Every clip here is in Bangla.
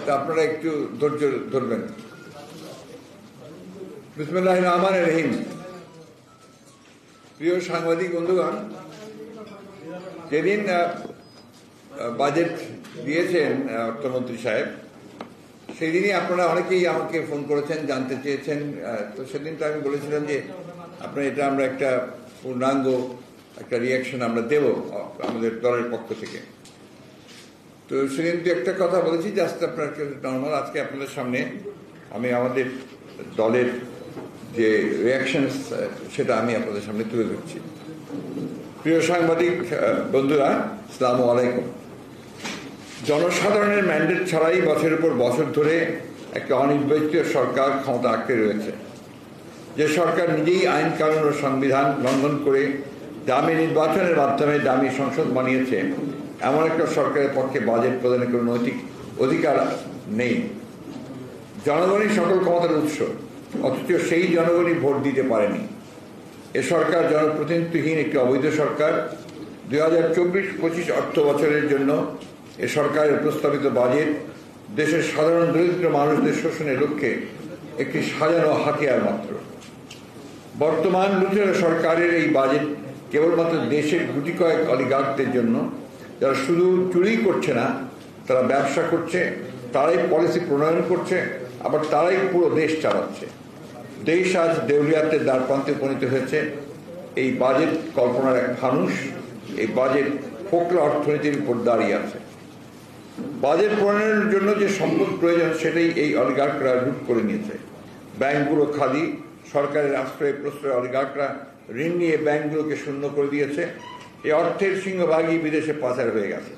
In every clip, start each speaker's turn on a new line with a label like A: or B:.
A: তা আপনারা একটু ধৈর্য ধরবেন। বিসমিল্লাহির রহমানির রহিম। প্রিয় সাংবাদিক বন্ধুগণ, যেদিন বাজেট দিয়েছেন অর্থমন্ত্রী সাহেব, সেদিনই আপনারা অনেকেই আমাকে ফোন করেছেন, জানতে চেয়েছেন। তো সেদিন তো আমি বলেছিলাম যে আপনার এটা আমরা একটা পূর্ণাঙ্গ একটা রিয়াকশন আমরা দেব আমাদের দলের পক্ষ থেকে। তো সেদিন তো একটা কথা বলেছি যে আজকে আপনার নর্মাল, আজকে আপনাদের সামনে আমি আমাদের দলের যে রিয়াকশন সেটা আমি আপনাদের সামনে তুলে ধরছি। প্রিয় সাংবাদিক বন্ধুরা, আসসালামু আলাইকুম। জনসাধারণের ম্যান্ডেট ছাড়াই বছরের পর বছর ধরে একটা অনির্বাচিত সরকার ক্ষমতা আঁকড়ে রয়েছে। যে সরকার নিজেই আইন কানুন ও সংবিধান লঙ্ঘন করে দামি নির্বাচনের মাধ্যমে দামি সংসদ বানিয়েছে, এমন একটা সরকারের পক্ষে বাজেট প্রদানের কোনো নৈতিক অধিকার নেই। জনগণই সকল ক্ষমতার উৎস, অথচ সেই জনগণই ভোট দিতে পারেনি। এ সরকার জনপ্রতিনিধিত্বহীন একটি অবৈধ সরকার। 2024-25 অর্থ বছরের জন্য এ সরকারের প্রস্তাবিত বাজেট দেশের সাধারণ দরিদ্র মানুষদের শোষণের লক্ষ্যে একটি সাজানো হাতিয়ার মাত্র। বর্তমান লুটেরা সরকারের এই বাজেট কেবলমাত্র দেশের গুটি কয়েক অলিগার্কদের জন্য, যারা শুধু চুরি করছে না, তারা ব্যবসা করছে, তারাই পলিসি প্রণয়ন করছে, আবার তারাই পুরো দেশ চালাচ্ছে। দেশ আজ দেউলিয়াতের দ্বারপ্রান্তে উপনীত হয়েছে। এই বাজেট কল্পনার এক ফানুষ। এই বাজেট ফোকলা অর্থনীতির উপর দাঁড়িয়ে আছে। বাজেট প্রণয়নের জন্য যে সম্পদ প্রয়োজন সেটাই এই অলিগার্করা লুট করে নিয়েছে। ব্যাংকগুলো খালি, সরকারের আশ্রয়ে প্রশ্রয় অলিগার্করা ঋণ নিয়ে ব্যাংকগুলোকে শূন্য করে দিয়েছে। এই অর্থের সিংহভাগই বিদেশে পাচার হয়ে গেছে।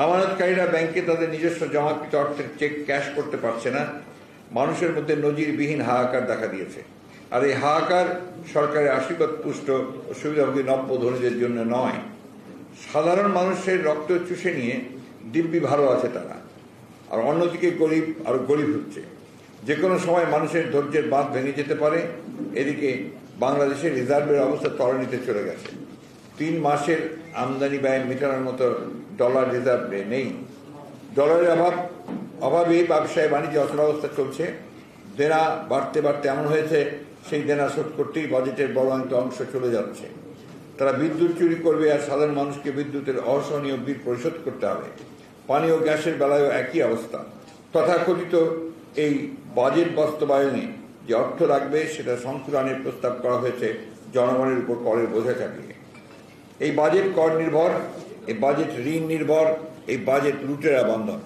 A: আমানতকারীরা ব্যাংকে তাদের নিজস্ব জমাকৃত অর্থের চেক ক্যাশ করতে পারছে না। মানুষের মধ্যে নজিরবিহীন হাহাকার দেখা দিয়েছে। আর এই হাহাকার সরকারের আশীর্বাদ পুষ্ট ও সুবিধাভোগী নব্য ধনীদের জন্য নয়। সাধারণ মানুষের রক্ত চুষে নিয়ে দিব্যি ভালো আছে তারা, আর অন্যদিকে গরিব আর গরিব হচ্ছে। যে কোনো সময় মানুষের ধৈর্যের বাঁধ ভেঙে যেতে পারে। এদিকে বাংলাদেশের রিজার্ভের অবস্থা তলানিতে চলে গেছে। 3 মাসের আমদানি ব্যয় মেটানোর মতো ডলার রিজার্ভে নেই। ডলারের অভাবে ব্যবসায় বাণিজ্য অচলাবস্থা চলছে। দেনা বাড়তে বাড়তে এমন হয়েছে সেই দেনা শোধ করতেই বাজেটের বড় একটা অংশ চলে যাচ্ছে। তারা বিদ্যুৎ চুরি করবে, আর সাধারণ মানুষকে বিদ্যুতের অসহনীয় বিল পরিশোধ করতে হবে। পানি ও গ্যাসের বেলায়ও একই অবস্থা। তথাকথিত এই বাজেট বাস্তবায়নে যে অর্থ লাগবে সেটা সংকুলানের প্রস্তাব করা হয়েছে জনগণের উপর করের বোঝা চাপিয়ে। এই বাজেট কর নির্ভর, এই বাজেট ঋণ নির্ভর, এই বাজেট লুটেরা বন্ধন।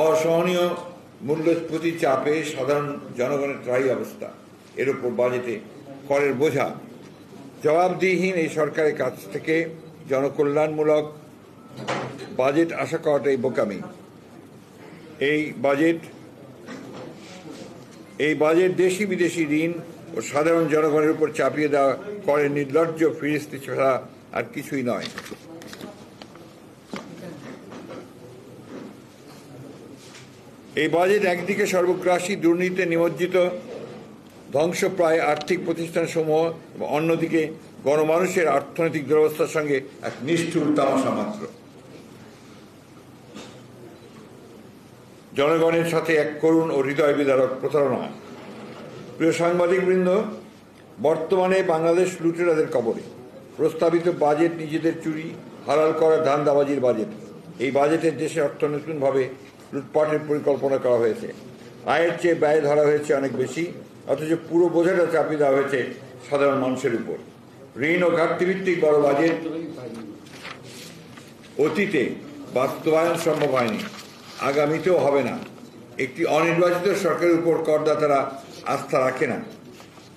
A: অসহনীয় মূল্যস্ফীতি চাপে সাধারণ জনগণের ত্রাহি অবস্থা। এর উপর বাজেটে করের বোঝা। জবাবদিহিহীন এই সরকারের কাছ থেকে জনকল্যাণমূলক বাজেট আশা করাটাই বোকামি। এই বাজেট দেশি বিদেশি ঋণ ও সাধারণ জনগণের উপর চাপিয়ে দেওয়া করের নির্লজ্জ ফিরিস্তি ছাড়া আর কিছুই নয়। এই বাজেট একদিকে সর্বগ্রাসী দুর্নীতিতে নিমজ্জিত ধ্বংসপ্রায় আর্থিক প্রতিষ্ঠানসমূহ, এবং অন্যদিকে গণমানুষের অর্থনৈতিক দুরবস্থার সঙ্গে এক নিষ্ঠুর তামাশা মাত্র। জনগণের সাথে এক করুণ ও হৃদয় বিদারক প্রতারণা। প্রিয় সাংবাদিকবৃন্দ, বর্তমানে বাংলাদেশ লুটেরাদের কবলে। প্রস্তাবিত বাজেট নিজেদের চুরি হালাল করার ধান্দাবাজির বাজেট। এই বাজেটের দেশে অর্থনৈতিকভাবে লুটপাটের পরিকল্পনা করা হয়েছে। আয়ের চেয়ে ব্যয় ধরা হয়েছে অনেক বেশি, অথচ পুরো বোঝাটা চাপিয়ে দেওয়া হয়েছে সাধারণ মানুষের উপর। ঋণ ও ঘাটতিভিত্তিক বড় বাজেট অতীতে বাস্তবায়ন সম্ভব হয়নি, আগামীতেও হবে না। একটি অনির্বাচিত সরকারের উপর করদাতারা আস্থা রাখে না।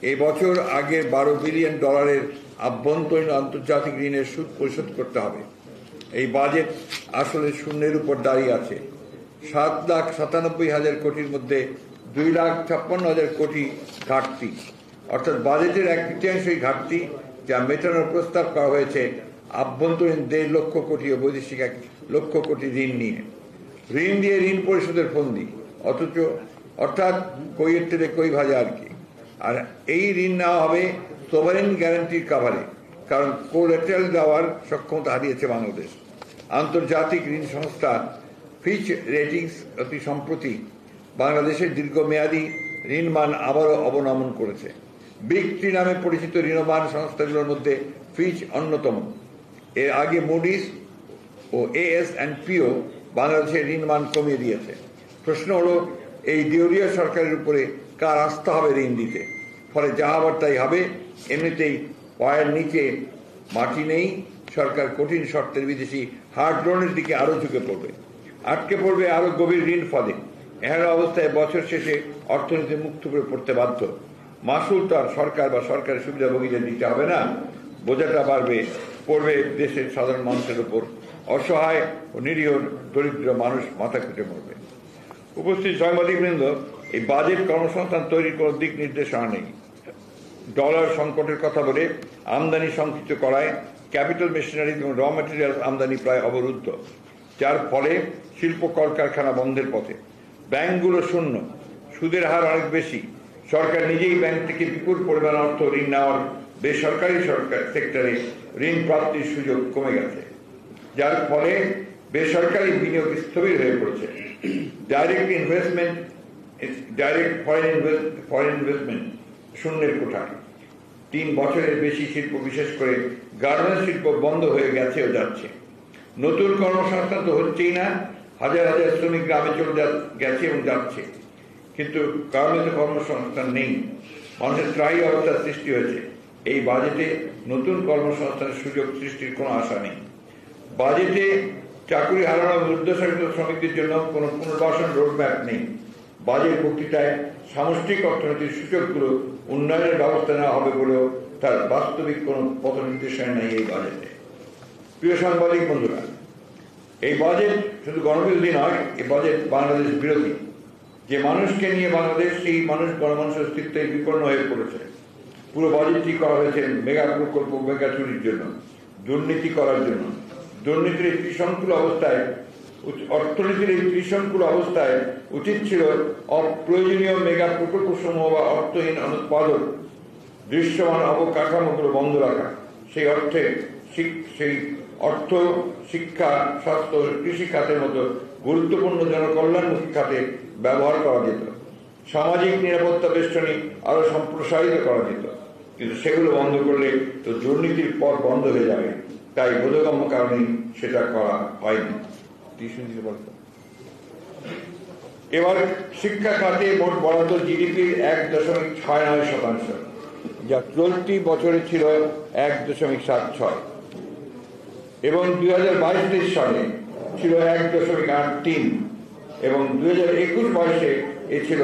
A: এই বছর আগের 12 বিলিয়ন ডলারের আভ্যন্তরীণ আন্তর্জাতিক ঋণের সুদ পরিশোধ করতে হবে। এই বাজেট আসলে শূন্যের উপর দাঁড়িয়ে আছে। 7,97,000 কোটির মধ্যে 2,56,000 কোটি ঘাটতি, অর্থাৎ বাজেটের 1/3 ঘাটতি, যা মেটানোর প্রস্তাব করা হয়েছে আভ্যন্তরীণ 1.5 লক্ষ কোটি ও বৈদেশিক 1 লক্ষ কোটি ঋণ নিয়ে। ঋণ দিয়ে ঋণ পরিশোধের ফন্দি, অর্থাৎ কইয়ের তেলে কই ভাজা আর কি। আর এই ঋণ নেওয়া হবে সোভারেন গ্যারান্টির কাভারে, কারণ কোল্যাটারাল দেওয়ার সক্ষমতা হারিয়েছে বাংলাদেশ। আন্তর্জাতিক ঋণ সংস্থা ফিচ রেটিংস অতি সম্প্রতি বাংলাদেশের দীর্ঘমেয়াদী ঋণমান আবারও অবনমন করেছে। বিগ থ্রি নামে পরিচিত ঋণমান সংস্থাগুলোর মধ্যে ফিচ অন্যতম। এর আগে মুডিস ও AS&P বাংলাদেশের ঋণমান কমিয়ে দিয়েছে। প্রশ্ন হলো, এই দেউলিয়া সরকারের উপরে কার আস্থা হবে ঋণ দিতে? ফলে যা হবার তাই হবে। এমনিতেই পায়ের নিচে মাটি নেই, সরকার কঠিন শর্তের বিদেশি হার্ড লোনের দিকে আরও ঝুঁকে পড়বে, আটকে পড়বে আরও গভীর ঋণ ফাঁদে। এহেন অবস্থায় বছর শেষে অর্থনীতি মুখ থুবড়ে পড়তে বাধ্য। মাসুল তো আর সরকার বা সরকারের সুবিধাভোগীদের দিতে হবে না, বোঝাটা পড়বে দেশের সাধারণ মানুষের উপর। অসহায় ও নিরীহ দরিদ্র মানুষ মাথা খুঁটে মরবে। উপস্থিত সাংবাদিকবৃন্দ, এই বাজেট কর্মসংস্থান তৈরির কোনো দিক নির্দেশনা নেই। ডলার সংকটের কথা বলে আমদানি সংকুচিত করায় ক্যাপিটাল মেশিনারি এবং র ম্যাটেরিয়াল আমদানি প্রায় অবরুদ্ধ, যার ফলে শিল্প কলকারখানা বন্ধের পথে। ব্যাংকগুলো শূন্য, সুদের হার অনেক বেশি। সরকার নিজেই ব্যাংক থেকে বিপুল পরিমাণ অর্থ ঋণ নেওয়ার বেসরকারি সেক্টরে ঋণ প্রাপ্তির সুযোগ কমে গেছে, যার ফলে বেসরকারি বিনিয়োগ স্থবির হয়ে পড়েছে। ডাইরেক্ট ফরেন ইনভেস্টমেন্ট শূন্যের কোঠায়। 3 বছরের বেশি শিল্প, বিশেষ করে গার্মেন্টস শিল্প বন্ধ হয়ে গেছে ও যাচ্ছে। নতুন কর্মসংস্থান তো হচ্ছেই না। হাজার হাজার শ্রমিক গ্রামে চলে গেছে এবং যাচ্ছে, কিন্তু গার্মেন্টসে কর্মসংস্থান নেই। মানুষের ত্রায়ী অবস্থার সৃষ্টি হয়েছে। এই বাজেটে নতুন কর্মসংস্থানের সুযোগ সৃষ্টির কোনো আশা নেই। বাজেটে চাকরি হারানো ঊর্ধ্বশাসিত শ্রমিকদের জন্য কোনো পুনর্বাসন রোডম্যাপ নেই। বাজেট বক্তৃতায় সামষ্টিক অর্থনীতির সূচকগুলো উন্নয়নের ব্যবস্থা নেওয়া হবে বলেও তার বাস্তবিক কোনো পথ নির্দেশনা নেই এই বাজেটে। প্রিয় সাংবাদিক বন্ধুরা, এই বাজেট শুধু গণবিরোধী নয়, এই বাজেট বাংলাদেশ বিরোধী। যে মানুষকে নিয়ে বাংলাদেশ, সেই মানুষ গণমানুষের অস্তিত্বে বিপন্ন হয়ে পড়েছে। পুরো বাজেটটি করা হয়েছে মেগা প্রকল্প, মেগা চুরির জন্য, দুর্নীতি করার জন্য। দুর্নীতির এই ত্রিসংকুল অবস্থায়, অর্থনীতির এই ত্রিসংকুল অবস্থায় উচিত ছিল অপ্রয়োজনীয় মেগা প্রকল্প সমূহ বা অর্থহীন অনুৎপাদক দৃশ্যমান অবকাঠামোগুলো বন্ধ রাখা। সেই অর্থ শিক্ষা, স্বাস্থ্য, কৃষি খাতের মতো গুরুত্বপূর্ণ জনকল্যাণমুখী খাতে ব্যবহার করা যেত। সামাজিক নিরাপত্তা বেষ্টনী আরো সম্প্রসারিত করা যেত, কিন্তু সেগুলো বন্ধ করলে তো দুর্নীতির পথ বন্ধ হয়ে যাবে। তাই বোধগম্য কারণেই সেটা করা হয়নি। এবার শিক্ষা খাতে মোট বরাদ্দ জিডিপির 1.69%, যা চলতি বছরে ছিল 1.76, এবং 2022-23 সালে ছিল 1.83, এবং 2021-22 এ ছিল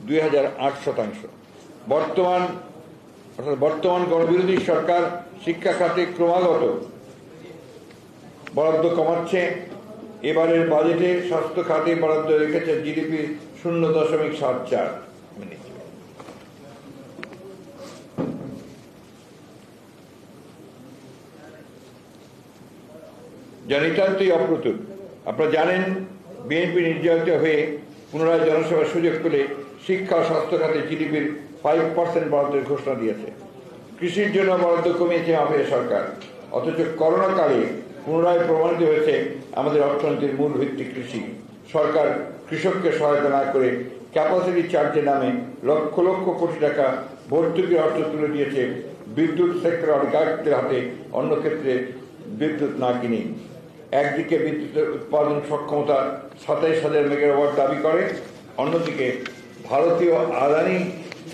A: 2.08%। বর্তমান গণবিরোধী সরকার শিক্ষা খাতে ক্রমাগত বরাদ্দ কমাচ্ছে। এবারের বাজেটে স্বাস্থ্য খাতে বরাদ্দ রেখেছে জিডিপি 0.74। যা নিতান্তই অপ্রতুল। আপনারা জানেন, বিএনপি নির্যাতিত হয়ে পুনরায় জনসভার সুযোগ পেলে শিক্ষা ও স্বাস্থ্য খাতে জিডিপির 5% বরাদ্দের ঘোষণা দিয়েছে। কৃষির জন্য বরাদ্দ কমিয়েছে মাফিয়া সরকার, অথচ করোনাকালে পুনরায় প্রমাণিত হয়েছে আমাদের অর্থনীতির মূল ভিত্তি কৃষি। সরকার কৃষককে সহায়তা না করে ক্যাপাসিটি চার্জের নামে লক্ষ লক্ষ কোটি টাকা ভর্তুকির অর্থ তুলে দিয়েছে বিদ্যুৎ সেক্টর অলিগার্কদের হাতে, অন্য ক্ষেত্রে বিদ্যুৎ না কিনে। একদিকে বিদ্যুতের উৎপাদন সক্ষমতা 27,000 মেগাওয়াট দাবি করে, অন্যদিকে ভারতীয় আদানি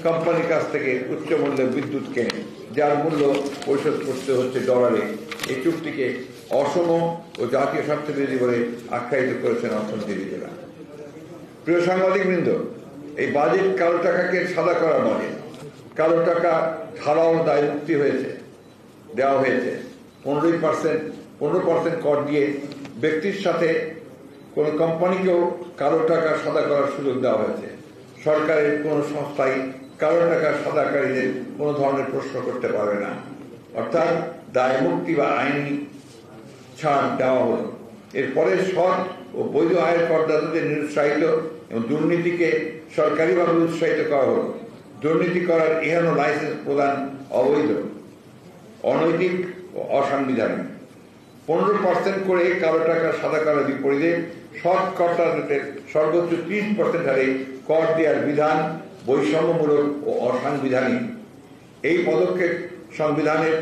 A: কোম্পানির কাছ থেকে উচ্চ মূল্যে বিদ্যুৎ কেনে, যার মূল্য পরিশোধ করতে হচ্ছে ডলারে। এই চুক্তিকে অসম ও জাতীয় স্বার্থবিরোধী বলে আখ্যায়িত করেছেন অর্থনীতিবিদেরা। প্রিয় সাংবাদিকবৃন্দ, এই বাজেট কালো টাকাকে সাদা করা বাজেট। কালো টাকা ধারাও দায় মুক্তি দেওয়া হয়েছে। 15% কর দিয়ে ব্যক্তির সাথে কোন কোম্পানিকেও কালো টাকা সাদা করার সুযোগ দেওয়া হয়েছে। সরকারের কোন সংস্থাই কালো টাকা সাদাকারীদের কোনো ধরনের প্রশ্ন করতে পারবে না। অর্থাৎ দায় মুক্তি বা আইনি ছাড় দেওয়া হলো। এরপরে সৎ ও বৈধ আয়ের করদাতাদের নিরুৎসাহিত এবং দুর্নীতিকে সরকারিভাবে উৎসাহিত করা হলো। দুর্নীতি করার এহেন লাইসেন্স প্রদান অবৈধ, অনৈতিক ও অসাংবিধানিক। 15% করে কালো টাকা সাদা করার বিপরীতে সৎ কর্তাদের সর্বোচ্চ 30% হারে কর দেওয়ার বিধান বৈষম্যমূলক ও অসাংবিধানিক। এই পদক্ষেপ সংবিধানের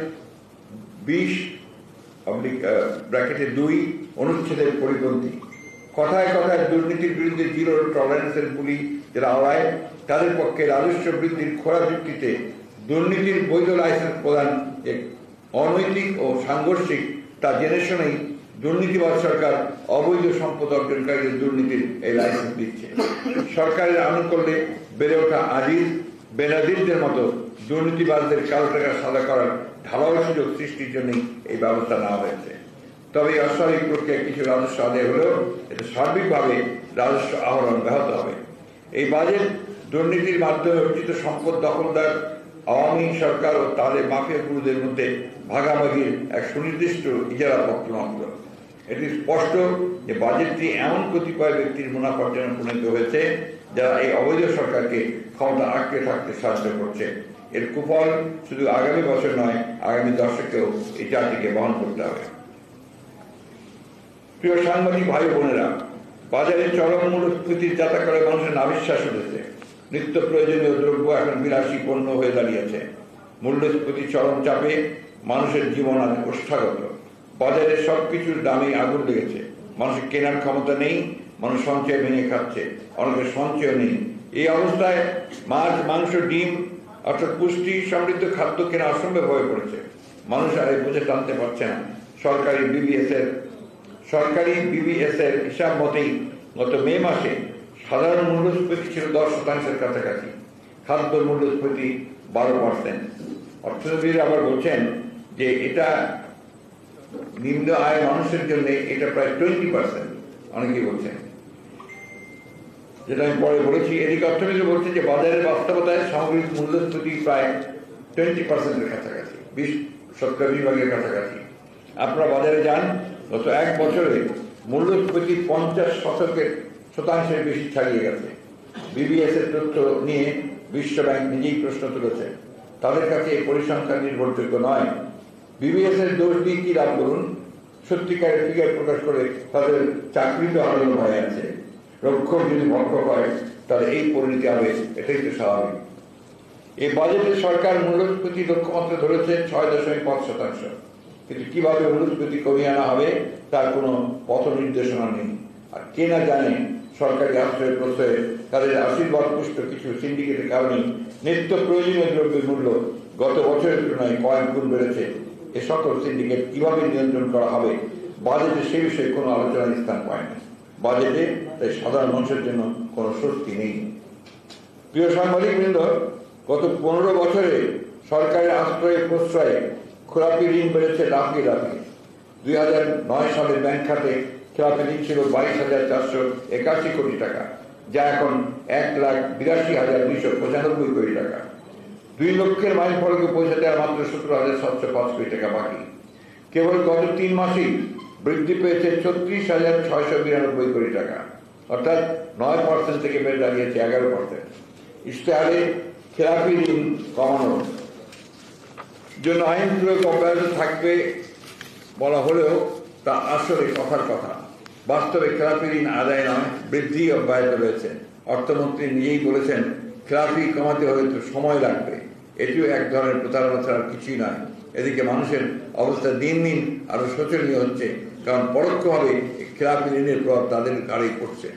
A: 20(2) অনুচ্ছেদের পরিপন্থী। কথায় কথায় দুর্নীতির বিরুদ্ধে জিরো টলারেন্সের বুলি যারা আওয়ায়, তাদের পক্ষে রাজস্ব বৃদ্ধির খোলা যুক্তিতে দুর্নীতির বৈধ লাইসেন্স প্রদান এক অনৈতিক ও সাংঘর্ষিক, তা জেনে শুনেই দুর্নীতিবাদ সরকার অবৈধ সম্পদ অর্জনকারীদের দুর্নীতির এই লাইসেন্স দিচ্ছে। সরকারের আনুকূল্যে বেড়ে ওঠা আজিজ বেনাজিরদের মতো দুর্নীতিবাদদের কালো টাকা সাদা করার ঢালাও সুযোগ সৃষ্টির জন্যই এই ব্যবস্থা নেওয়া হয়েছে। তবে এই অস্বাভাবিক প্রক্রিয়া কিছু রাজস্ব আদায় হলেও এটা সার্বিকভাবে রাজস্ব আহরণ ব্যাহত হবে। এই বাজেট দুর্নীতির মাধ্যমে অর্জিত সম্পদ দখলদার আওয়ামী সরকার ও তাদের মাফিয়া গুরুদের মধ্যে ভাগাভাগির এক সুনির্দিষ্ট ইজারাপত্র মাত্র। এটি স্পষ্ট যে বাজেটটি এমন কতিপয় ব্যক্তির মুনাফার জন্য প্রণীত হয়েছে যারা এই অবৈধ সরকারকে ক্ষমতা আঁকড়ে থাকতে সাহায্য করছে। এর কুফল শুধু আগামী বছর নয়, আগামী দশকেও এই জাতিকে বহন করতে হবে। প্রিয় সাংবাদিক ভাই বোনেরা, বাজারে চরম মূল্যস্ফীতির যাতা করে মানুষের নাবিশ্বাস উঠেছে। নিত্য প্রয়োজনীয় দ্রব্য এখন বিলাসী পণ্য হয়ে দাঁড়িয়েছে। মূল্যস্ফীতি চরম চাপে মানুষের জীবন আজ ওষ্ঠাগত। বাজারে সবকিছুর দামে আগুন লেগেছে। মানুষের কেনার ক্ষমতা নেই, মানুষ সঞ্চয় ভেঙে খাচ্ছে, অনেকের সঞ্চয় নেই। এই অবস্থায় মাছ, মাংস, ডিম অর্থাৎ পুষ্টি সমৃদ্ধ খাদ্য কেনা অসম্ভব হয়ে পড়েছে। মানুষ আর এই বুঝে টানতে পারছে না। সরকারি বিবিএস এর হিসাব মতেই গত মে মাসে সাধারণ মূল্যস্ফীতি ছিল 10% কাছাকাছি, খাদ্য মূল্যস্ফীতি 12%। অর্থনীতিবিদরা আবার বলছেন যে এটা নিম্ন আয় মানুষের জন্য এটা প্রায় 20%, অনেকেই বলছেন, যেটা আমি পরে বলেছি। এদিকে অর্থনীতিবিদ বলছে যে বাজারের বাস্তবতায় সামগ্রিক মূল্যস্ফীতি প্রায় 20% কাছাকাছি, 20% কাছাকাছি। আপনারা বাজারে যান, গত এক বছরে মূল্যস্ফীতি 50% বেশি ছাড়িয়ে গেছে। বিবিএস এর তথ্য নিয়ে বিশ্ব ব্যাংক নিজেই প্রশ্ন তুলেছে। তাদের কাছে এই পরিসংখ্যান নির্ভরযোগ্য নয়। বিবিএস এর দোষ দিয়ে কি লাভ করুন? সত্যিকারের ফিগার প্রকাশ করে তাদের চাকরি তো হারানোর ভয় আছে। রক্ষক যদি ভক্ষক হয় তাহলে এই পরিণতি হবে, এটাই তো স্বাভাবিক। এই বাজেটে সরকার মূল্যস্ফীতি লক্ষ্যমাত্রা ধরেছে 6.5%, কিন্তু কিভাবে মূল্যস্ফীতি কমিয়ে আনা হবে তার কোনো পথ নির্দেশনা নেই। আর কে না জানে সরকারি আশ্রয় প্রশ্রয়ে তাদের আশীর্বাদ পুষ্ট কিছু সিন্ডিকেটের কারণে নিত্য প্রয়োজনীয় দ্রব্যের মূল্য গত বছরের তুলনায় কয়েক গুণ বেড়েছে। এ সকল সিন্ডিকেট কিভাবে নিয়ন্ত্রণ করা হবে বাজেটে সে বিষয়ে কোনো আলোচনার স্থান পায় না। বাজেটে তাই সাধারণ মানুষের জন্য কোনো স্বস্তি নেই। প্রিয় সাংবাদিক বৃন্দ, গত 15 বছরে সরকারের আশ্রয়ে প্রশ্রয়ে খেলাপি ঋণ বেড়েছে লাফিয়ে লাফিয়ে। 2009 সালে ব্যাংক খাতে খেলাপি ঋণ ছিল 22,481 কোটি টাকা, যা এখন 1,82,295 কোটি টাকা। 2 লক্ষের মাইল ফলকে পৌঁছাতে আর মাত্র 17,705 কোটি টাকা বাকি। কেবল গত 3 মাসেই বৃদ্ধি পেয়েছে 36,692 কোটি টাকা, অর্থাৎ 9% থেকে বেড়ে দাঁড়িয়েছে 11%। ইশতেহারে খেলাপি ঋণ কমানোর জন্য আইন প্রয়োগ অব্যাহত থাকবে বলা হলেও তা আসলে কথার কথা। বাস্তবে খেলাপি ঋণ আদায় নয়, বৃদ্ধি অব্যাহত রয়েছে। অর্থমন্ত্রী নিজেই বলেছেন খেলাপি কমাতে হলে তো সময় লাগবে। এটিও এক ধরনের প্রতারণা ছাড়া কিছুই নয়। এদিকে মানুষের অবস্থা দিন দিন আরো শোচনীয় হচ্ছে, কারণ পরোক্ষভাবে খেলাপি ঋণের প্রভাব তাদের ঘাড়েই পড়ছে।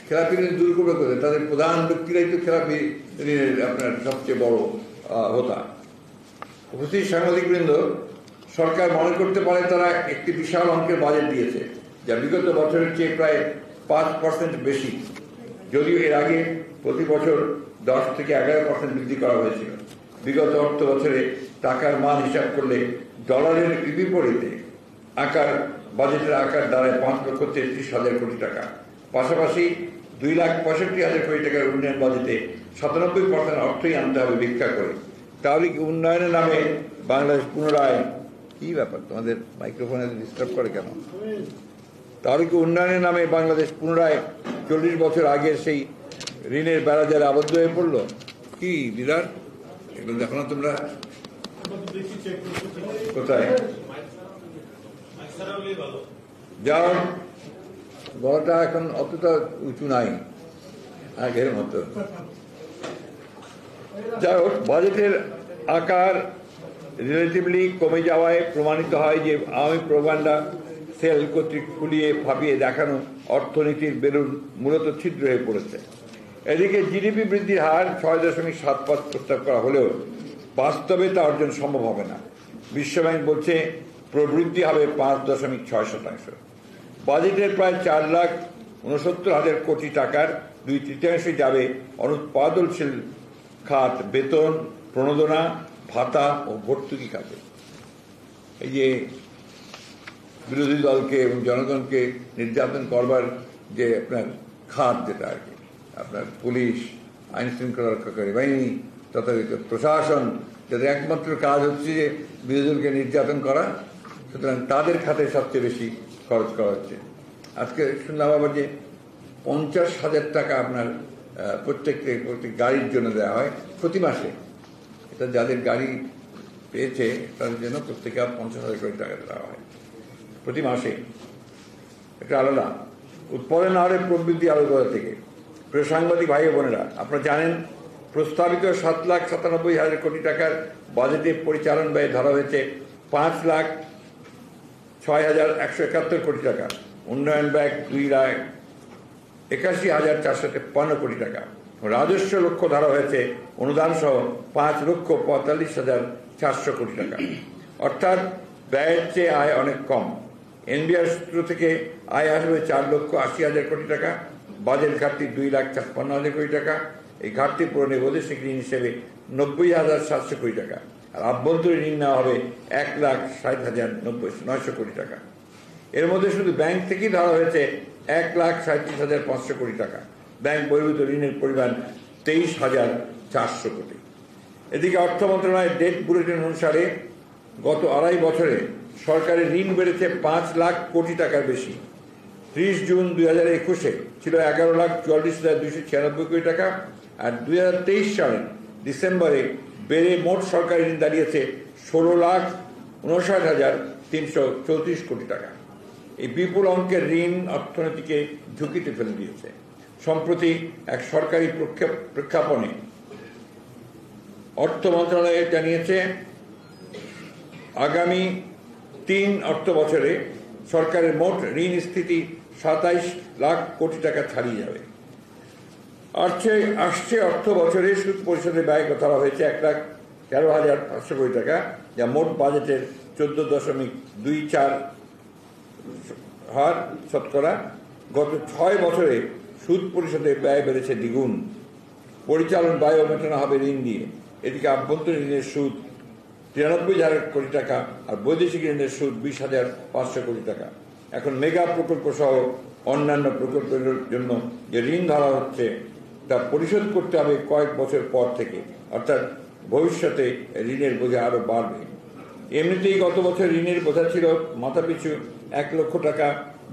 A: খেলাপি ঋণ দূর করবে কোথায়? তাদের প্রধান ব্যক্তিরাই তো খেলাপি ঋণের আপনার সবচেয়ে বড় হোতা। উপস্থিত সাংবাদিক বৃন্দ, সরকার মনে করতে পারে তারা একটি বিশাল অঙ্কের বাজেট দিয়েছে, যা বিগত বছরের চেয়ে প্রায় 5% বেশি, যদিও এর আগে প্রতি বছর 10 থেকে 11% বৃদ্ধি করা হয়েছিল। বিগত অর্থ বছরে টাকার মান হিসাব করলে ডলারের বিপরীতে বাজেটের আকার দাঁড়ায় 5,33,000 কোটি টাকা। পাশাপাশি 2,65,000 কোটি টাকার উন্নয়ন বাজেটে 97% অর্থই আনতে হবে ভিক্ষা করে। তাহলে কি উন্নয়নের নামে বাংলাদেশ পুনরায়, কি ব্যাপার তোমাদের মাইক্রোফোনে ডিস্টার্ব করে কেন? তাহলে কি উন্নয়নের নামে বাংলাদেশ পুনরায় 40 বছর আগে সেই ঋণের বেড়াজালে আবদ্ধ হয়ে পড়লো? কি দিদার, এগুলো দেখো না তোমরা? কোথায় যাও? গলাটা এখন অতটা উঁচু নাই আগের মতো। যাই হোক, বাজেটের আকার রিলেটিভলি কমে যাওয়ায় প্রমাণিত হয় যে আওয়ামী প্রোপাগান্ডা সেল কর্তৃক ফুলিয়ে ফাঁপিয়ে দেখানো অর্থনীতির বেলুন মূলত ছিদ্র হয়ে পড়েছে। এদিকে জিডিপি বৃদ্ধির হার 6.75 প্রস্তাব করা হলেও বাস্তবে তা অর্জন সম্ভব হবে না। বিশ্বব্যাংক বলছে প্রবৃদ্ধি হবে 5.6%। বাজেটের প্রায় 4,69,000 কোটি টাকার 2/3 যাবে অনুৎপাদনশীল খাত, বেতন, প্রণোদনা, ভাতা ও ভর্তুকি খাতে। এই যে বিরোধী দলকে এবং জনগণকে নির্যাতন করবার যে আপনার খাত, যেটা আর কি আপনার পুলিশ, আইন শৃঙ্খলা রক্ষাকারী বাহিনী, তথাকথিত প্রশাসন, যাদের একমাত্র কাজ হচ্ছে যে বিরোধী দলকে নির্যাতন করা, সুতরাং তাদের খাতে সবচেয়ে বেশি খরচ করা হচ্ছে। আজকে শুনলাম আবার যে 50,000 টাকা আপনার প্রত্যেক গাড়ির জন্য দেওয়া হয় প্রতি মাসে। এটা যাদের গাড়ি পেয়েছে তাদের জন্য প্রত্যেকে 50,000 কোটি টাকা দেওয়া হয় প্রতি মাসে। এটা আলাদা। উৎপাদন হারের প্রবৃদ্ধি আরো কথা থেকে প্রিয় সাংবাদিক ভাই বোনেরা, আপনারা জানেন প্রস্তাবিত 7,97,000 কোটি টাকার বাজেটে পরিচালন ব্যয় ধরা হয়েছে 5,06,171 কোটি টাকা, উন্নয়ন ব্যয় 2,81,453 কোটি টাকা, রাজস্ব লক্ষ্য ধরা হয়েছে অনুদান সহ 5,45,400 কোটি টাকা। অর্থাৎ ব্যয়ের চেয়ে আয় অনেক কম। এনবিআর সূত্র থেকে আয় আসবে 4,80,000 কোটি টাকা, বাজেট ঘাটতি 2,56,000 কোটি টাকা। এই ঘাটতি পূরণে বৈদেশিক ঋণ হিসেবে 90,700 কোটি টাকা, আর আভ্যন্তরীণ ঋণ নেওয়া হবে 1,60,900 কোটি টাকা। এর মধ্যে শুধু ব্যাংক থেকেই ধরা হয়েছে 1,37,500 কোটি টাকা। ব্যাংক বহির্ভূত ঋণের পরিমাণ 23,400 কোটি। এদিকে অর্থ মন্ত্রণালয়ের ডেট বুলেটিন অনুসারে গত 2.5 বছরে সরকারের ঋণ বেড়েছে 5 লাখ কোটি টাকার বেশি। 30 জুন 2021-এ ছিল 11,44,296 কোটি টাকা, আর 2023 সালের ডিসেম্বরে বেড়ে মোট সরকারি ঋণ দাঁড়িয়েছে 16,59,334 কোটি টাকা। এই বিপুল অঙ্কের ঋণ অর্থনীতিকে ঝুঁকিতে ফেলে দিয়েছে। সম্প্রতি এক সরকারি প্রেক্ষাপটে অর্থ মন্ত্রণালয় জানিয়েছে আগামী 3 অর্থ বছরে সরকারের মোট ঋণ স্থিতি 27 লাখ কোটি টাকা ছাড়িয়ে যাবে। আসছে অর্থ বছরে সুদ পরিশোধের ব্যয় ধরা হয়েছে 1,13,500 কোটি টাকা, যা মোট বাজেটের 14.24 হার শতকরা। গত 6 বছরে সুদ পরিশোধের ব্যয় বেড়েছে দ্বিগুণ। পরিচালন ব্যয় মেটানো হবে ঋণ দিয়ে। এদিকে আভ্যন্তরীণ ঋণের সুদ 93,000 কোটি টাকা, আর বৈদেশিক ঋণের সুদ 20,500 কোটি টাকা। এখন মেগা প্রকল্প সহ অন্যান্য প্রকল্পের জন্য যে ঋণ ধরা হচ্ছে তা পরিশোধ করতে হবে কয়েক বছর পর থেকে, অর্থাৎ ভবিষ্যতে ঋণের বোঝা আরো বাড়বে। এমনিতেই গত বছর ঋণের বোঝা ছিল মাথাপিছু 1 লক্ষ টাকা,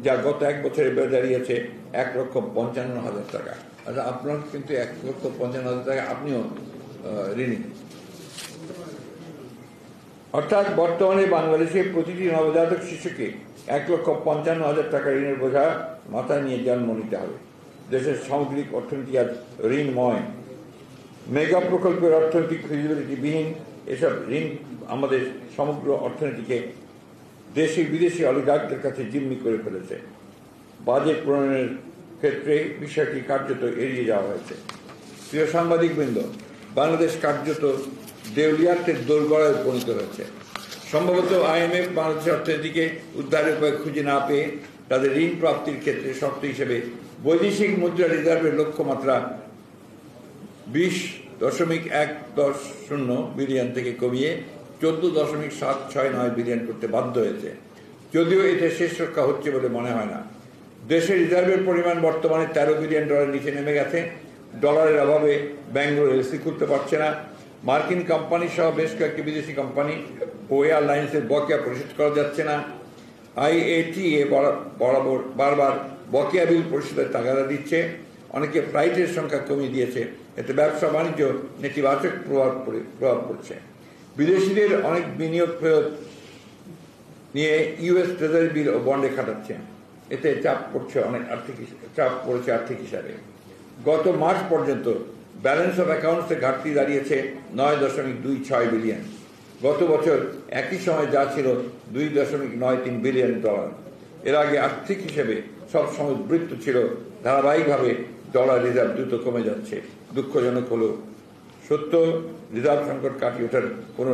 A: যা গত 1 বছরে বেড়ে দাঁড়িয়েছে 1,55,000 টাকা। আচ্ছা, আপনার কিন্তু 1,55,000 টাকা আপনিও ঋণী। অর্থাৎ বর্তমানে বাংলাদেশে প্রতিটি নবজাতক শিশুকে 1,55,000 টাকা ঋণের বোঝা মাথায় নিয়ে জন্ম নিতে হবে। দেশের সামগ্রিক অর্থনীতি আজ ঋণময়। মেগা প্রকল্পের অর্থনৈতিক ফিজিবিলিটিবিহীন এসব ঋণ আমাদের সমগ্র অর্থনীতিকে দেশি বিদেশি অলিগার্কদের কাছে জিম্মি করে ফেলেছে। বাজেট প্রণয়নের ক্ষেত্রে বিষয়টি কার্যত এড়িয়ে যাওয়া হয়েছে। প্রিয় সাংবাদিকবৃন্দ, বাংলাদেশ কার্যত দেউলিয়াত্বের দোরগড়ায় উপনীত হয়েছে। সম্ভবত IMF বাংলাদেশের অর্থনীতিকে উদ্ধারের উপায় খুঁজে না পেয়ে তাদের ঋণ প্রাপ্তির ক্ষেত্রে শর্ত হিসেবে বৈদেশিক মুদ্রা রিজার্ভের লক্ষ্যমাত্রা 20.110 বিলিয়ন থেকে কমিয়ে 14.769 বিলিয়ন করতে বাধ্য হয়েছে। যদিও এতে শেষ রক্ষা হচ্ছে বলে মনে হয় না। দেশের রিজার্ভের পরিমাণ বর্তমানে $13 বিলিয়ন নিচে নেমে গেছে। ডলারের অভাবে ব্যাঙ্গালোর এলসি খুলতে পারছে না। মার্কিন কোম্পানি সহ বেশ কয়েকটি বিদেশি কোম্পানি ও এয়ারলাইন্সের বকেয়া পরিশোধ করা যাচ্ছে না। IATA বারবার বকেয়া বিল পরিশোধের তাগাদা দিচ্ছে। অনেকে ফ্লাইটের সংখ্যা কমিয়ে দিয়েছে। এতে ব্যবসা বাণিজ্য নেতিবাচক প্রভাব পড়ছে। বিদেশিদের অনেক বিনিয়োগ ফেরত নিয়ে US ট্রেজারি বিল ও বন্ডে খাটাচ্ছে। এতে চাপ পড়েছে আর্থিক হিসাবে। গত মার্চ পর্যন্ত ব্যালেন্স অফ অ্যাকাউন্টসে ঘাটতি দাঁড়িয়েছে 9.26 বিলিয়ন। গত বছর একই সময় যা ছিল $2.93 বিলিয়ন। এর আগে আর্থিক হিসেবে সবসময় উদ্বৃত্ত ছিল। ধারাবাহিকভাবে ডলার রিজার্ভ দ্রুত কমে যাচ্ছে। দুঃখজনক হলো সত্য, রিজার্ভ সংকট কাটিয়ে ওঠার কোনো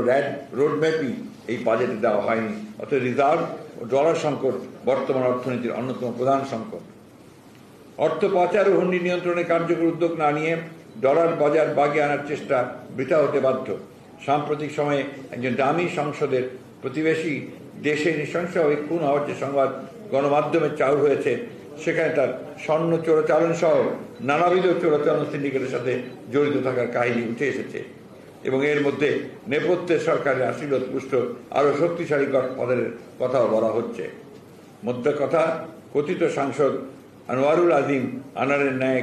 A: রোডম্যাপই এই বাজেটে দেওয়া হয়নি। অর্থাৎ রিজার্ভ ও ডলার সংকট বর্তমান অর্থনীতির অন্যতম প্রধান সংকট। অর্থ পাচার ও হুন্ডি নিয়ন্ত্রণে কার্যকর উদ্যোগ না নিয়ে ডলার বাজার বাগে আনার চেষ্টা বৃথা হতে বাধ্য। সাম্প্রতিক সময়ে একজন দামি সংসদের প্রতিবেশী দেশে নৃশংসভাবে খুন হওয়ার যে সংবাদ গণমাধ্যমে চাউর হয়েছে, সেখানে তার স্বর্ণ চোরাচালান সহ নানাবিধ চোরাচালান সিন্ডিকেটের সাথে জড়িত থাকার কাহিনী উঠে এসেছে এবং এর মধ্যে নেপথ্যে সরকারের আশীর্বাদ পুষ্ট আরও শক্তিশালী পদের কথাও বলা হচ্ছে। মধ্যে কথা, কথিত সাংসদ আনোয়ারুল আজিম আনারের ন্যায়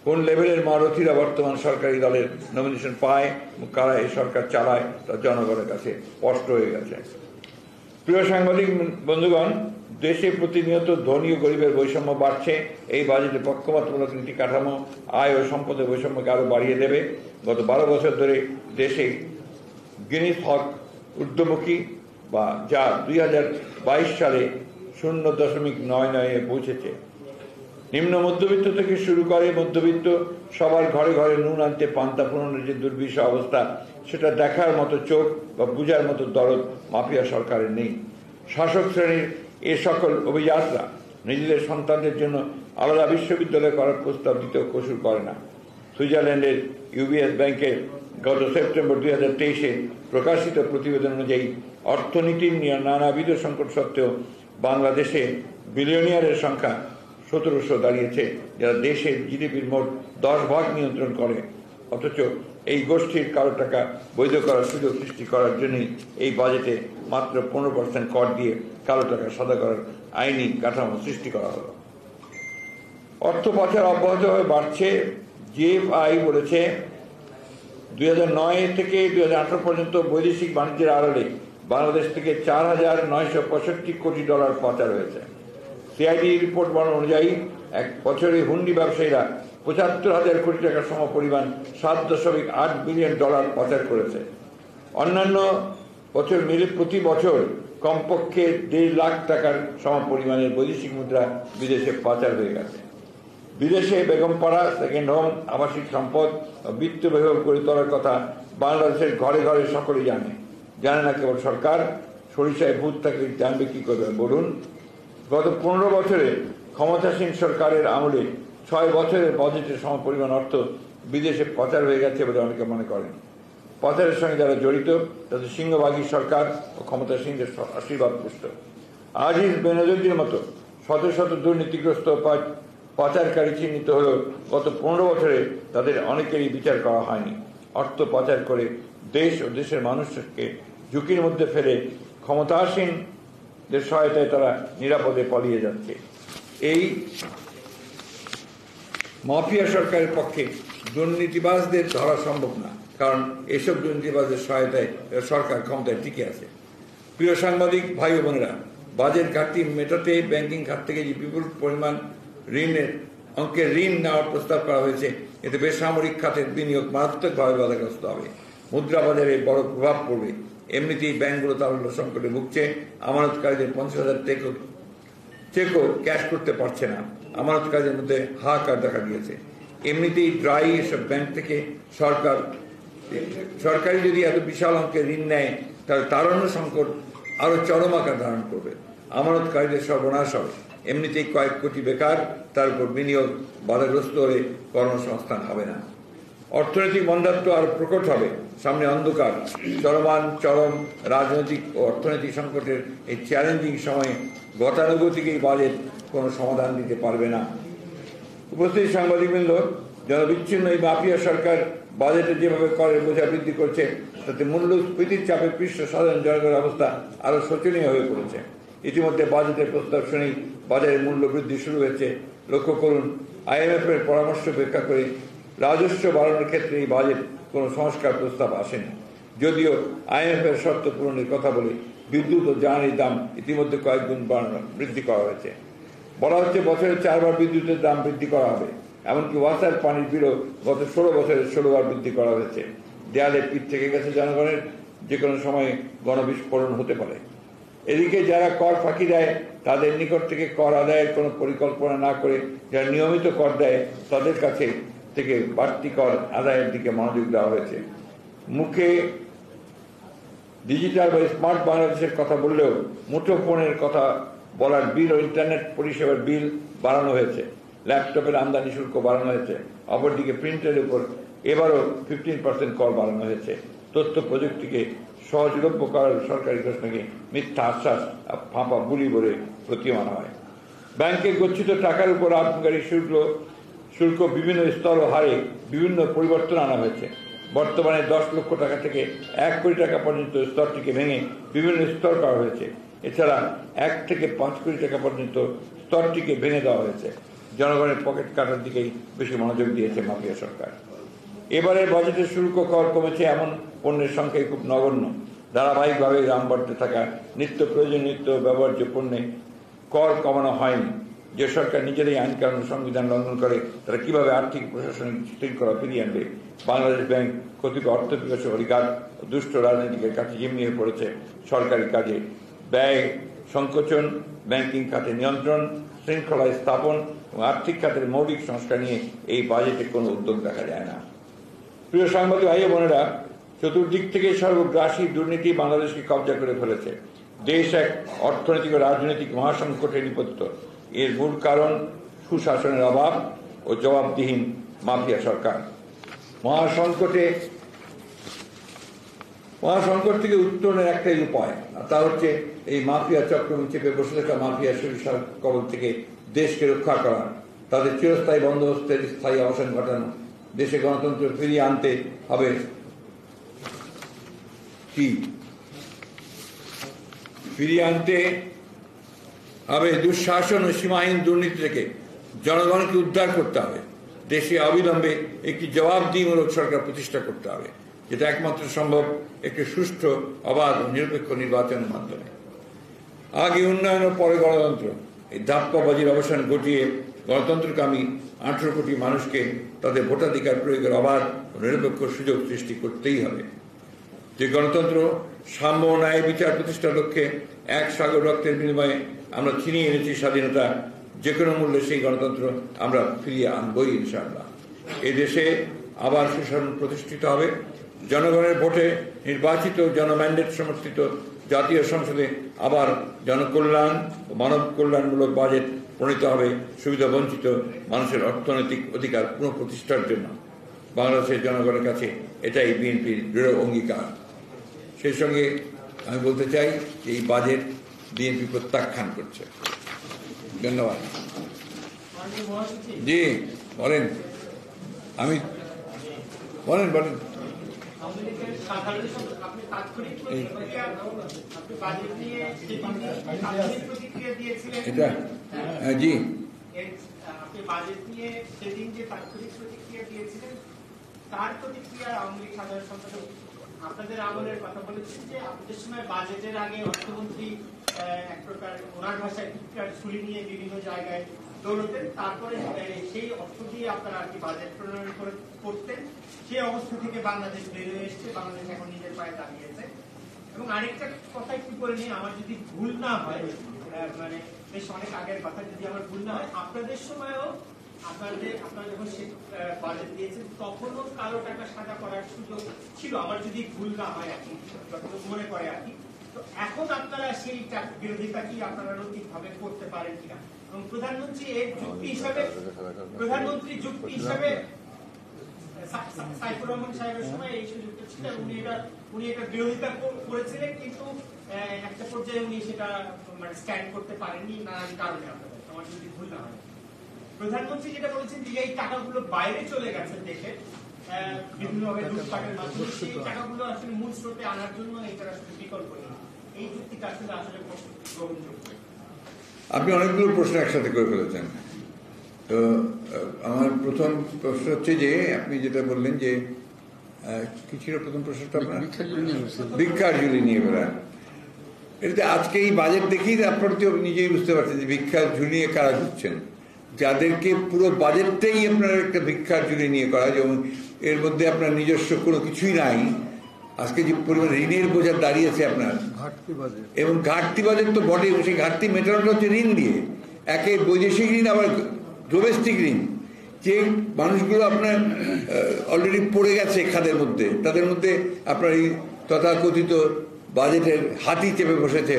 A: কোন লেভেলের মহারথীরা বর্তমান সরকারি দলের নমিনেশন পায়, কারা এই সরকার চালায়, তা জনগণের কাছে স্পষ্ট হয়ে গেছে। প্রিয় সাংবাদিক বন্ধুগণ, দেশে প্রতিনিয়ত ধনী ও গরিবের বৈষম্য বাড়ছে। এই বাজেটে পক্ষপাতমূলক নীতি কাঠামো আয় ও সম্পদের বৈষম্যকে আরও বাড়িয়ে দেবে। গত 12 বছর ধরে দেশে গিনিস হক ঊর্ধ্বমুখী বা যা 2022 সালে 0.99 পৌঁছেছে। নিম্ন মধ্যবিত্ত থেকে শুরু করে মধ্যবিত্ত সবার ঘরে ঘরে নুন আনতে পান্তা ফুরনের যে দুর্বিষহ অবস্থা, সেটা দেখার মতো চোখ বা বুঝার মতো দরদ মাফিয়া সরকারের নেই। শাসক শ্রেণীর এ সকল অভিজাতরা নিজেদের সন্তানদের জন্য আলাদা বিশ্ববিদ্যালয় করার প্রস্তাব দিতেও কসুর করে না। সুইজারল্যান্ডের UBS ব্যাংকের গত সেপ্টেম্বর 2023-এ প্রকাশিত প্রতিবেদন অনুযায়ী অর্থনীতির নানাবিধ সংকট সত্ত্বেও বাংলাদেশে বিলিয়নিয়ারের সংখ্যা 1700 দাঁড়িয়েছে, যারা দেশের জিডিপির মোট 10% নিয়ন্ত্রণ করে। অথচ এই গোষ্ঠীর কালো টাকা বৈধ করার সুযোগ সৃষ্টি করার জন্যই এই বাজেটে মাত্র 15% কর দিয়ে কালো টাকা সাদা করার আইনি কাঠামো সৃষ্টি করা হলো। অর্থ পাচার অব্যাহতভাবে বাড়ছে। GFI বলেছে 2009 থেকে 2018 পর্যন্ত বৈদেশিক বাণিজ্যের আড়ালে বাংলাদেশ থেকে $4,965 কোটি পাচার হয়েছে। CID রিপোর্ট অনুযায়ী এক বছরে হুন্ডি ব্যবসায়ীরা 75,000 কোটি টাকার সমপরিমাণ $7.8 বিলিয়ন পাচার করেছে। অন্যান্য বছর মিলে প্রতি বছর কমপক্ষে 1.5 লাখ টাকার সমপরিমাণের বৈদেশিক মুদ্রা বিদেশে পাচার হয়ে গেছে। বিদেশে বেগমপাড়া, সেকেন্ড হোম, আবাসিক সম্পদ ও বিত্ত বিভাগ গড়ে তোলার কথা বাংলাদেশের ঘরে ঘরে সকলেই জানে না কেবল সরকার। সরিষায় ভূত থাকলে জানবে কি করবে বলুন? গত 15 বছরে ক্ষমতাসীন সরকারের আমলে 6 বছরের বাজেটের সমপরিমাণ অর্থ বিদেশে পাচার হয়ে গেছে বলে অনেকে মনে করেন। পাচারের সঙ্গে যারা জড়িত তাদের সিংহভাগী সরকার ও ক্ষমতাসীনদের আশীর্বাদ পুষ্ট। আজিজ বেনজিরের মতো শত শত দুর্নীতিগ্রস্ত পাচারকারী চিহ্নিত হলেও গত 15 বছরে তাদের অনেকেরই বিচার করা হয়নি। অর্থ পাচার করে দেশ ও দেশের মানুষকে ঝুঁকির মধ্যে ফেলে ক্ষমতাসীনদের সহায়তায় তারা নিরাপদে পালিয়ে যাচ্ছে। এই মাফিয়া সরকারের পক্ষে দুর্নীতিবাজদের ধরা সম্ভব না, কারণ এসব দুর্নীতিবাজদের সহায়তায় সরকার ক্ষমতায় টিকে আছে। প্রিয় সাংবাদিক ভাই ও বোনেরা, বাজেট ঘাটতি মেটাতে ব্যাংকিং খাত থেকে যে বিপুল পরিমাণ অঙ্কের ঋণ নেওয়ার প্রস্তাব করা হয়েছে, এতে বেসামরিক খাতের বিনিয়োগ মারাত্মকভাবে বাধাগ্রস্ত হবে। মুদ্রা বাজারে বড় প্রভাব পড়বে। এমনিতেই ব্যাংকগুলো তারল্য সংকটে ভুগছে। আমানতকারীদের 50,000 চেকও ক্যাশ করতে পারছে না। আমানতকারীদের মধ্যে হাহাকার দেখা দিয়েছে। এমনিতেই ড্রাই এসব ব্যাংক থেকে সরকারি যদি এত বিশাল অঙ্কের ঋণ নেয়, তাহলে তারল্য সংকট আরো চরম আকার ধারণ করবে। আমানতকারীদের সর্বনাশ হবে। এমনিতেই কয়েক কোটি বেকার, তার উপর বিনিয়োগ বাধাগ্রস্ত হলে কর্মসংস্থান হবে না। অর্থনৈতিক মন্দাত্ব আরো প্রকট হবে। সামনে অন্ধকার। চরম রাজনৈতিক ও অর্থনৈতিক সংকটের এই চ্যালেঞ্জিং সময়ে গতানুগতিক এই বাজেট কোনো সমাধান দিতে পারবে না। উপস্থিত সাংবাদিকবৃন্দ, জনবিচ্ছিন্ন এই মাফিয়া সরকার বাজেটে যেভাবে করের বোঝা বৃদ্ধি করছে, তাতে মূল্যস্ফীতির চাপে পৃষ্ঠ সাধারণ জনগণের অবস্থা আরো শোচনীয় হয়ে পড়েছে। ইতিমধ্যে বাজেটের প্রস্তাব শুনেই বাজারে মূল্য বৃদ্ধি শুরু হয়েছে। লক্ষ্য করুন, IMF এর পরামর্শ উপেক্ষা করে রাজস্ব বাড়ানোর ক্ষেত্রে এই বাজেট কোনো সংস্কার প্রস্তাব আসেনি। যদিও IMF এর শর্ত পূরণের কথা বলে বিদ্যুৎ ও জ্বালানির দাম ইতিমধ্যে কয়েক গুণ বৃদ্ধি করা হয়েছে। বলা হচ্ছে বছরে 4 বার বিদ্যুতের দাম বৃদ্ধি করা হবে, এমনকি ওয়াসার পানির বিলও গত 16 বছরে 16 বার বৃদ্ধি করা হয়েছে। দেয়ালে পিঠ থেকে গেছে জনগণের, যে কোনো সময় গণবিস্ফোরণ হতে পারে। এদিকে যারা কর ফাঁকি দেয় তাদের নিকট থেকে কর আদায়ের কোনো পরিকল্পনা না করে যারা নিয়মিত কর দেয় তাদের কাছে থেকে বাড়তি কর আদায়ের দিকে মনোযোগ দেওয়া হয়েছে। মুখে ডিজিটাল বা স্মার্ট বাংলাদেশের কথা বললেও মুঠোফোনের কথা বলার বিল ও ইন্টারনেট পরিষেবার বিল বাড়ানো হয়েছে, ল্যাপটপের আমদানি শুল্ক বাড়ানো হয়েছে, অপরদিকে প্রিন্টের উপর এবারও 15% কর বাড়ানো হয়েছে। তথ্য প্রযুক্তিকে সহজলভ্য করার সরকারি ঘোষণাকে মিথ্যা আশ্বাস ফাঁপা বুলি বলে প্রতীয়মান হয়। ব্যাংকে গচ্ছিত টাকার উপর আবগারি শুল্ক বিভিন্ন স্তর ও হারে বিভিন্ন পরিবর্তন আনা হয়েছে। বর্তমানে 10 লক্ষ টাকা থেকে 1 কোটি টাকা পর্যন্ত স্তরটিকে ভেঙে বিভিন্ন স্তর করা হয়েছে। এছাড়া 1 থেকে 5 কোটি টাকা পর্যন্ত স্তরটিকে ভেঙে দেওয়া হয়েছে। জনগণের পকেট কাটার দিকেই বেশি মনোযোগ দিয়েছে মাফিয়া সরকার। এবারের বাজেটের শুল্ক কর কমেছে এমন পণ্যের সংখ্যাই খুব নগণ্য। ধারাবাহিকভাবে দাম বাড়তে থাকা নিত্য প্রয়োজনীয় নিত্য ব্যবহার্য পণ্যে কর কমানো হয়নি। যে সরকার নিজেরাই আইন কানুন সংবিধান লঙ্ঘন করে তারা কিভাবে আর্থিক প্রশাসনিক শৃঙ্খলা ফিরিয়ে আনবে? বাংলাদেশ ব্যাংক কতিপয় অর্থ বিকাশের অধিকার দুষ্ট রাজনীতিকের কাছে জিম্মি হয়ে পড়েছে সরকারি কাজে। ব্যয় সংকোচন, ব্যাংকিং খাতে নিয়ন্ত্রণ, শৃঙ্খলা স্থাপন এবং আর্থিক খাতের মৌলিক সংস্কার নিয়ে এই বাজেটে কোনো উদ্যোগ দেখা যায় না। প্রিয় সাংবাদিক ভাই বোনেরা, চতুর্দিক থেকে সর্বগ্রাসী দুর্নীতি বাংলাদেশকে কবজা করে ফেলেছে। দেশ এক অর্থনৈতিক ও রাজনৈতিক মহাসংকটে নিপতিত। এর মূল কারণ সুশাসনের অভাব ও জবাবদিহীন মাফিয়া সরকার। মহাসংকট থেকে উত্তরণের একটাই উপায়, আর তা হচ্ছে এই মাফিয়া চক্রম চেপে বসে থাকা মাফিয়া সরিষার কবল থেকে দেশকে রক্ষা করা, তাদের চিরস্থায়ী বন্দোবস্তের স্থায়ী অবসান ঘটানো, দেশে গণতন্ত্র ফিরিয়ে আনতে হবে। ফিরিয়ে আনতে হবে দুঃশাসন ও সীমাহীন দুর্নীতি থেকে জনগণকে উদ্ধার করতে হবে। দেশে অবিলম্বে একটি জবাবদিহিমূলক সরকার প্রতিষ্ঠা করতে হবে, যেটা একমাত্র সম্ভব একটি সুষ্ঠু, অবাধ ও নিরপেক্ষ নির্বাচনের মাধ্যমে। আগে উন্নয়ন ও পরে গণতন্ত্র, এই ধাপ্পাবাজির অবসান ঘটিয়ে গণতন্ত্রকামী 18 কোটি মানুষকে তাদের ভোটাধিকার প্রয়োগের অবাধ ও নিরপেক্ষ সুযোগ সৃষ্টি করতেই হবে। যে গণতন্ত্র সাম্য ও ন্যায় বিচার প্রতিষ্ঠার লক্ষ্যে এক সাগর রক্তের বিনিময়ে আমরা ছিনিয়ে এনেছি স্বাধীনতা, যে কোনো মূল্যে সেই গণতন্ত্র আমরা ফিরিয়ে আনবই ইনশাআল্লাহ। এই দেশে আবার সুশাসন প্রতিষ্ঠিত হবে। জনগণের ভোটে নির্বাচিত জনম্যান্ডেট সমর্থিত জাতীয় সংসদে আবার জনকল্যাণ ও মানব কল্যাণমূলক বাজেট প্রণীত হবে সুবিধা বঞ্চিত মানুষের অর্থনৈতিক অধিকার পুনঃপ্রতিষ্ঠার জন্য। বাংলাদেশের জনগণের কাছে এটাই বিএনপির দৃঢ় অঙ্গীকার। সেই সঙ্গে আমি বলতে চাই যে এই বাজেট বিএনপি প্রত্যাখ্যান করছে। ধন্যবাদ। জি বলেন, আমি বলেন। এটা জি
B: আপনি বাজেট নিয়ে সেদিন যে তাৎক্ষণিক প্রতিক্রিয়া দিয়েছিলেন তার প্রতিক্রিয়া আওয়ামী লীগ সাধারণ সম্পাদক আপনাদের আমলের কথা বলেছেন যে আপনাদের সময় বাজেটের আগে অর্থমন্ত্রী এক প্রকার ওনার ভাষায় টিকার ছুরি নিয়ে বিভিন্ন জায়গায় দৌড়তেন, তারপরে সেই অর্থ দিয়ে আপনারা আর কি বাজেট প্রণয়ন করতেন। সেই অবস্থা থেকে বাংলাদেশ বেরিয়ে এসছে, বাংলাদেশ এখন নিজের পায়ে দাঁড়িয়েছে। এবং আরেকটা কথা একটু বলে নিই, আমার যদি ভুল না হয়, মানে বেশ অনেক আগের কথা, যদি আমার ভুল না হয়, আপনাদের সময়ও আপনারা যখন বাজেট দিয়েছেন তখনও কালো টাকা সাদা করার সুযোগ ছিল, আমার যদি ভুল না হয় আর কি, যতটুকু মনে করে আর কি। তো এখন আপনারা সেই বিরোধিতা কি আপনারা নৈতিকভাবে করতে পারেন কিনা? এবং প্রধানমন্ত্রী যুক্তি হিসাবে সাইফুর রহমান সাহেবের সময় এই সুযোগটা ছিল, উনি এটা বিরোধিতা করেছিলেন, কিন্তু একটা পর্যায়ে উনি সেটা মানে স্ট্যান্ড করতে পারেননি নানান কারণে। আপনাদের আমার যদি ভুল না হয়, প্রধানমন্ত্রী যেটা বলেছেন যে এই টাকাগুলো বাইরে চলে গেছে দেশে বিভিন্নভাবে লুটপাটের মাধ্যমে, সেই টাকাগুলো আসলে মূল স্রোতে আনার জন্য এটার আসলে বিকল্প নেই। এই যুক্তিটা আসলে গ্রহণযোগ্য।
A: আপনি অনেকগুলো প্রশ্ন একসাথে করে ফেলেছেন। তো আমার প্রথম প্রশ্ন হচ্ছে যে আপনি যেটা বললেন যে কি ছিল প্রথম প্রশ্নটা আপনার? ভিক্ষার ঝুলি নিয়ে বেড়ান। এটাতে আজকে এই বাজেট দেখেই আপনারা তো নিজেই বুঝতে পারছেন যে ভিক্ষার ঝুলি নিয়ে কারা দিচ্ছেন, যাদেরকে পুরো বাজেটটাই আপনার একটা ভিক্ষার ঝুলি নিয়ে করা, যেমন এর মধ্যে আপনার নিজস্ব কোনো কিছুই নাই। আজকে যে পরিমাণ ঋণের বোঝা দাঁড়িয়েছে আপনার, এবং ঘাটতি বাজেট তো বটে, সেই ঘাটতি মেটানোটা হচ্ছে ঋণ দিয়ে, একে বৈদেশিক ঋণ আবার ডোমেস্টিক ঋণ। যে মানুষগুলো আপনার অলরেডি পড়ে গেছে খাদের মধ্যে, তাদের মধ্যে আপনার এই তথাকথিত বাজেটের হাতি চেপে বসেছে,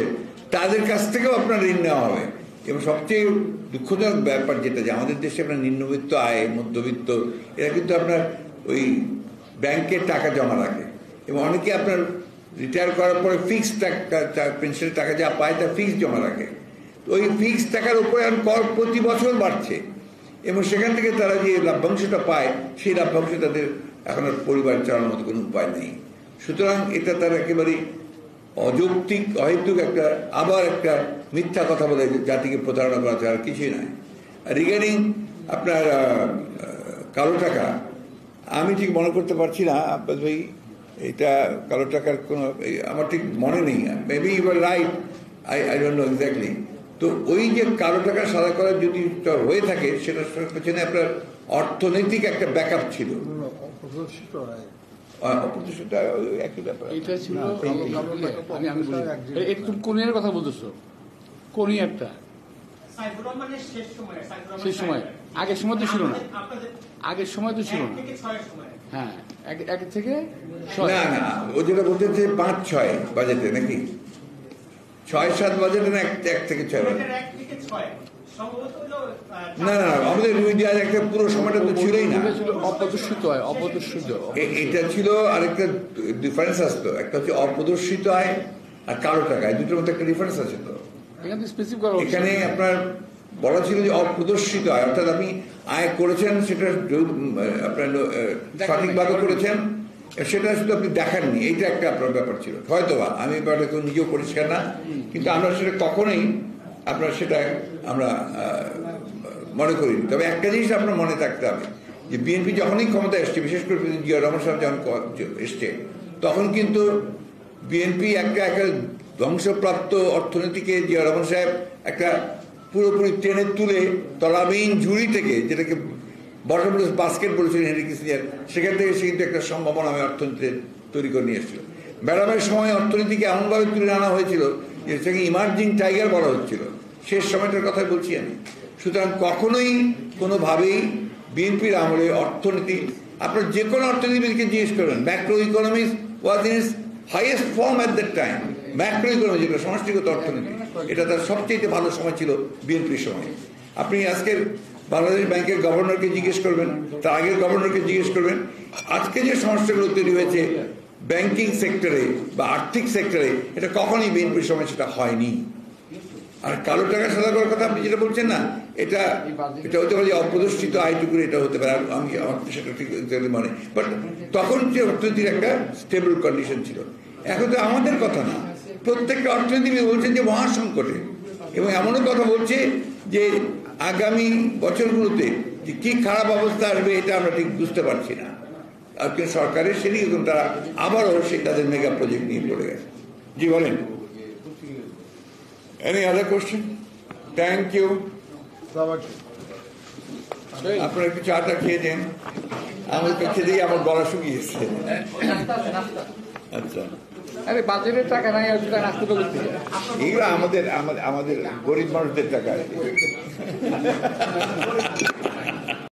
A: তাদের কাছ থেকেও আপনার ঋণ নেওয়া হবে। এবং সবচেয়ে দুঃখজনক ব্যাপার যেটা, যে আমাদের দেশে আপনার নিম্নবিত্ত আয়, মধ্যবিত্ত, এরা কিন্তু আপনার ওই ব্যাংকে টাকা জমা রাখে, এবং অনেকে আপনার রিটায়ার করার পরে ফিক্সড টাকা, পেনশনের টাকা যা পায় তা ফিক্সড জমা রাখে। তো ওই ফিক্সড টাকার উপরে এখন কর প্রতি বছর বাড়ছে, এবং সেখান থেকে তারা যে লাভ্যাংশটা পায়, সেই লাভ্যাংশ তাদের এখন আর পরিবার চালানোর মতো কোনো উপায় নেই। সুতরাং এটা তার একেবারেই অযৌক্তিক, অহেতুক একটা আবার একটা মিথ্যা কথা বলে জাতিকে প্রতারণা করা ছাড়া আর কিছুই নয়। রিগার্ডিং আপনার কালো টাকা, আমি ঠিক মনে করতে পারছি না আব্বাস ভাই, এটা কালো টাকার কোনো আমার ঠিক মনে নেই। Maybe you are right, I don't know exactly. তো ওই যে কালো টাকা সাদা করার যদি হয়ে থাকে, সেটার পেছনে আপনার অর্থনৈতিক একটা ব্যাকআপ ছিল।
C: এটা ছিল একটু কোনিয়ার কথা বলতেছো, কোনিয়ারটা শেষ সময়, আগের সময় তো ছিল না, আগের সময় তো ছিল না। হ্যাঁ, এক থেকে
A: না না, ও যেটা বলতেছে 5-6 বাজেটে নাকি 6-7 বাজেটে না, 1 থেকে 6 বাজেট। না না, আমাদের একটা পুরো সময়টা তো ছিলই না,
C: অপ্রদর্শিত হয়, অপ্রদর্শিত।
A: এটা ছিল আরেকটা ডিফারেন্স আসতো, একটা হচ্ছে অপ্রদর্শিত আয় আর কালো টাকা, দুটোর মধ্যে একটা ডিফারেন্স আছে। তো এখানে আপনার বলা ছিল যে অপ্রদর্শিত আয়, অর্থাৎ আপনি আয় করেছেন, সেটা আপনার সঠিকভাবে করেছেন, সেটা শুধু আপনি দেখাননি, এইটা একটা আপনার ব্যাপার ছিল। হয়তোবা আমি ব্যাপারটা কেউ নিজেও পরিষ্কার না, কিন্তু আমরা সেটা কখনোই আপনার সেটা আমরা মনে করিনি। তবে একটা জিনিস আপনার মনে থাকতে হবে, যে বিএনপি যখনই ক্ষমতা এসছে, বিশেষ করে জিয়া রহমান সাহেব যখন এসছে, তখন কিন্তু বিএনপি একটা ধ্বংসপ্রাপ্ত অর্থনীতিকে জিয়া রহমান সাহেব একটা পুরোপুরি টেনে তুলে তলাবিহীন ঝুড়ি থেকে, যেটাকে বটমলেস বাস্কেট বলেছিলেন হেনরি কিসিঞ্জার, সেখান থেকে সে কিন্তু একটা সম্ভাবনাময় অর্থনীতি তৈরি করে নিয়ে এসেছিল। ম্যাডামের সময় অর্থনীতিকে এমনভাবে তুলে আনা হয়েছিল যে সেটাকে ইমার্জিং টাইগার বলা হচ্ছিল, শেষ সময়টার কথাই বলছি আমি। সুতরাং কখনোই কোনোভাবেই বিএনপির আমলে অর্থনীতি, আপনার যে কোনো অর্থনীতিবিদকে জিজ্ঞেস করবেন, macro economics was in its highest form at that time. Macro economy, যেটা সমষ্টিগত অর্থনীতি, এটা তার সবচেয়ে ভালো সময় ছিল বিএনপির সময়। আপনি আজকের বাংলাদেশ ব্যাংকের গভর্নরকে জিজ্ঞেস করবেন, তার আগের গভর্নরকে জিজ্ঞেস করবেন, আজকে যে সমস্যাগুলো তৈরি হয়েছে ব্যাংকিং সেক্টরে বা আর্থিক সেক্টরে, এটা কখনই বিএনপির সময় সেটা হয়নি। আর কালো টাকা সাদা করার কথা আপনি যেটা বলছেন না, এটা হতে পারে অপ্রদর্শিত আয়টুকু, এটা হতে পারে, আমি আমার সেটা ঠিক মনে, বাট তখন যে অর্থনীতির একটা স্টেবল কন্ডিশন ছিল। এখন তো আমাদের কথা না, প্রত্যেকটা অর্থনীতিবিদ বলছেন যে মহাসংকটে, এবং এমনও কথা বলছে যে আগামী বছরগুলোতে যে কি খারাপ অবস্থা আসবে, এটা আমরা ঠিক বুঝতে পারছি না। আর সরকারের সেদিকে তারা আবারও সেই তাদের মেগা প্রজেক্ট নিয়ে পড়ে গেছে। জি বলেন, any other question? Thank you. আপনারা একটু চাটা খেয়ে দেন, আমার খেয়ে দিয়ে আমার গলা শুকিয়েছে। আচ্ছা,
C: আরে বাজেটের টাকা নাই, নাস্তা করতে
A: এগুলো আমাদের গরিব মানুষদের টাকা।